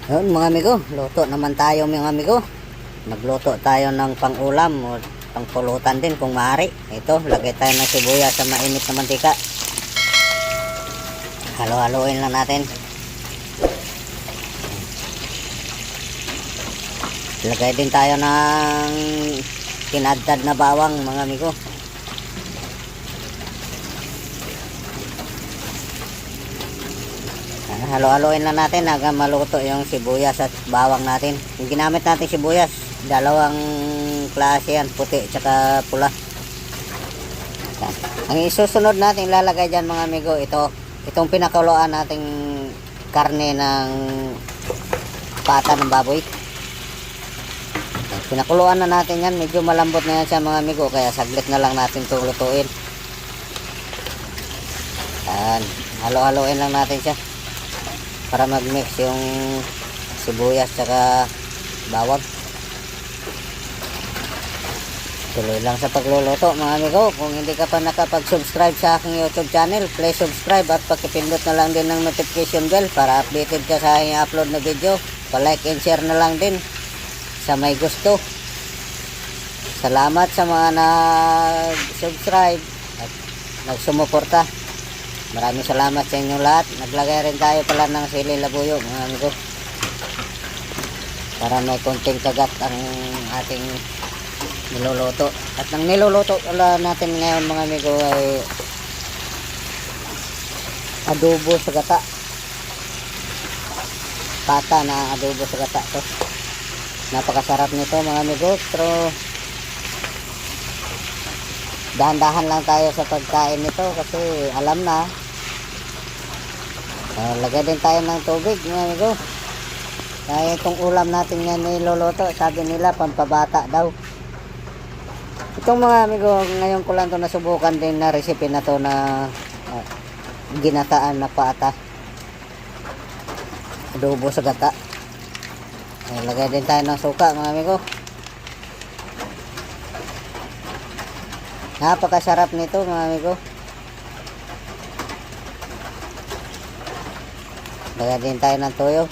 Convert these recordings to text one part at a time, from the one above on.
Yun mga amigo, luto naman tayo mga amigo. Magluto tayo ng pang-ulam o pang-pulutan din kung maaari. Ito, lagay tayo ng sibuyas sa mainit na mantika. Halo-haloin lang natin. Lagay din tayo ng tinadtad na bawang mga amigo. Halo-haloin lang natin hanggang maluto yung sibuyas at bawang natin. Yung ginamit natin sibuyas, dalawang klase yan, puti at pula. Ang isusunod natin ilalagay dyan mga amigo, itong pinakuluan nating karne ng pata ng baboy. Pinakuluan na natin yan, medyo malambot na yan siya mga amigo, kaya saglit na lang natin itong lutuin. Yan, halo-haloin lang natin siya para mag-mix yung sibuyas tsaka bawang. Tuloy lang sa pagluluto mga amigo. Kung hindi ka pa nakapag-subscribe sa aking YouTube channel, please subscribe at pakipindot na lang din ng notification bell para updated ka sa aking upload na video. Pa-like and share na lang din sa may gusto. Salamat sa mga nag-subscribe at nagsumuporta. Maraming salamat sa inyong lahat. Naglagay rin tayo pala ng sili labuyo mga amigo, para may konting kagat ang ating niluluto. At ang niluluto natin ngayon mga amigo ay adobo sa gata. Pata na adobo sa gata to. Napakasarap nito mga amigo, pero dahan-dahan lang tayo sa pagkain nito kasi alam na. Lagay din tayo ng tubig mga amigo. Kaya itong ulam natin nga niluluto, sabi nila pampabata daw. Itong mga amigo, ngayon ko lang to nasubukan din na recipe na to na ginataan na pata, adobo sa gata. Lagay din tayo ng suka mga amigo. Napakasarap nito mga amigo. Lagay din tayo ng toyo.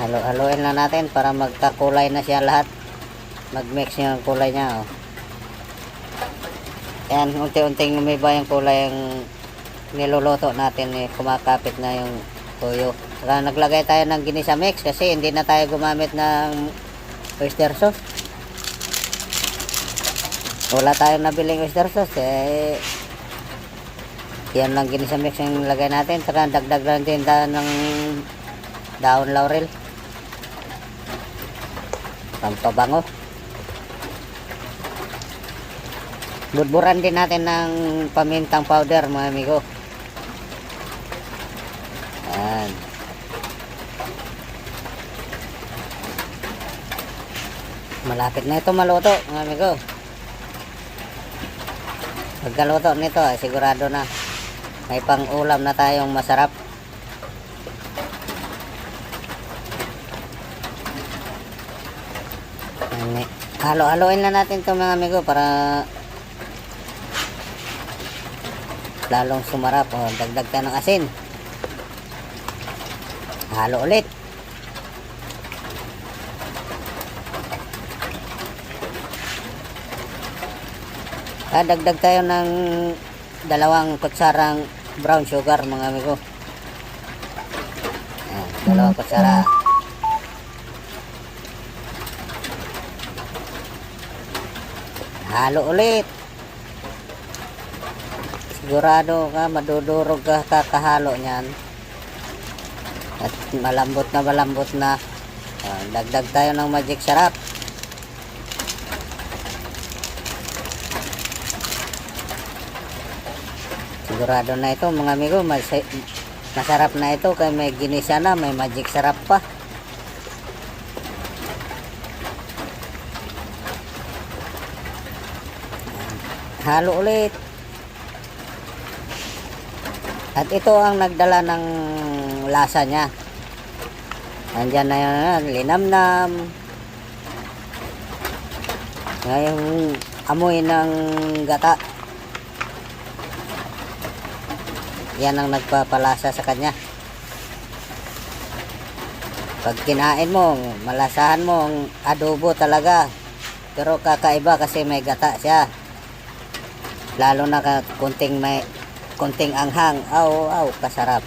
Halo-haloin lang natin para magkakulay na siya lahat. Mag-mix yung kulay niya. Yan, unti-unting umiba yung kulay yung niluluto natin. Kumakapit na yung toyo. Saka naglagay tayo ng ginisa mix kasi hindi na tayo gumamit ng oyster sauce. Wala tayong nabiling oyster sauce yan lang ginisa mix yung lagay natin. Saka dagdag lang din tayo ng daon laurel pampabango. Budburan din natin ng pamintang powder mga amigo. Yan. Malapit na ito maluto mga amigo. Pagkaluto nito sigurado na may pang ulam na tayong masarap. Halo-haloin na natin ito mga amigo para lalong sumarap. Dagdag tayo ng asin. Halo ulit. Dagdag tayo ng 2 kutsarang brown sugar mga amigo. 2 kutsara. Halo ulit. Sigurado ka madudurog ka kakahalo niyan. At malambot na. Dagdag tayo ng magic sarap. Sigurado na ito mga amigo, masarap na ito kaya may ginisa na, may magic sarap pa. Halo ulit. At ito ang nagdala ng lasa niya. Nandyan na yun, linamnam. Ngayong amoy ng gata. yan ang nagpapalasa sa kanya. Pag kinain mo, malasahan mo ang adobo talaga. Pero kakaiba kasi may gata siya. Lalo na kunting anghang. Aw, kasarap.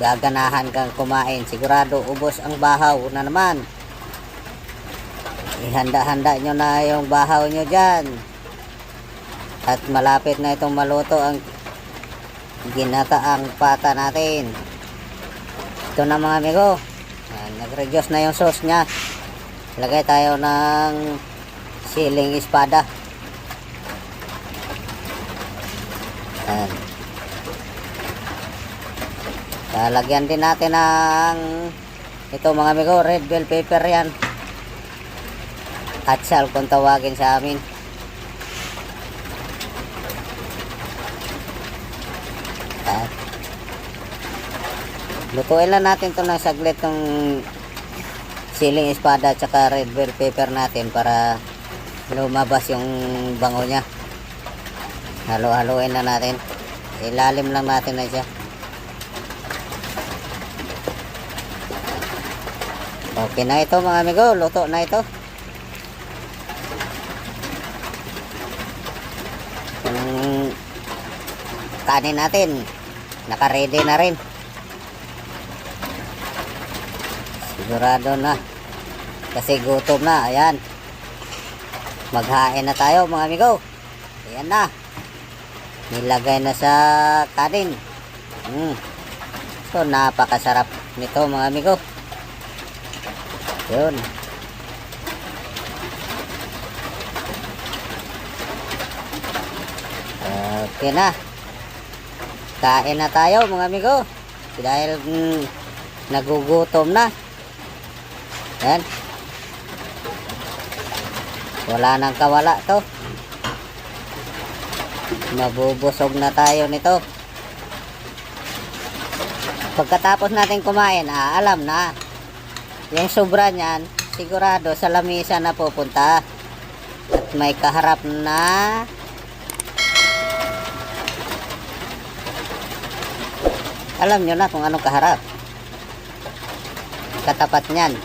Gaganahan kang kumain. Sigurado ubos ang bahaw na naman. Ihanda-handa nyo na yung bahaw nyo dyan. At malapit na itong maluto ang ginataang pata natin. Ito na mga amigo. Nag-reduce na yung sauce nya. Lagay tayo ng siling espada. Ayan. Lalagyan din natin ng ito mga amigo, red bell pepper yan. Atsal kung tawagin sa amin. Ayan. Lutuin lang natin ito ng saglit ng siling espada at saka red bell pepper natin para lumabas yung bango nya. Halo-haloin na natin. Ilalim lang natin na siya. Okay na ito mga amigo. Luto na ito. Yung kanin natin naka-ready na rin. Sigurado na. Kasi gutom na. Ayan. Maghain na tayo mga amigo. Ayan na. Nilagay na sa kanin. So napakasarap nito mga amigo. Yun. Okay na. Kain na tayo mga amigo. Dahil nagugutom na. Yan. Wala nang kawala to. Mabubusog na tayo nito. Pagkatapos natin kumain, alam na. Yung sobra niyan, sigurado sa lamisa na pupunta. At may kaharap na alam nyo na kung anong kaharap. Katapat niyan.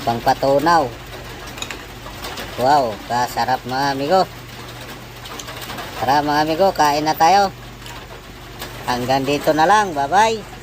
Pangpatunaw. Wow, kasarap mga amigo. Tara mga amigo, kain na tayo. Hanggang dito na lang. Bye-bye.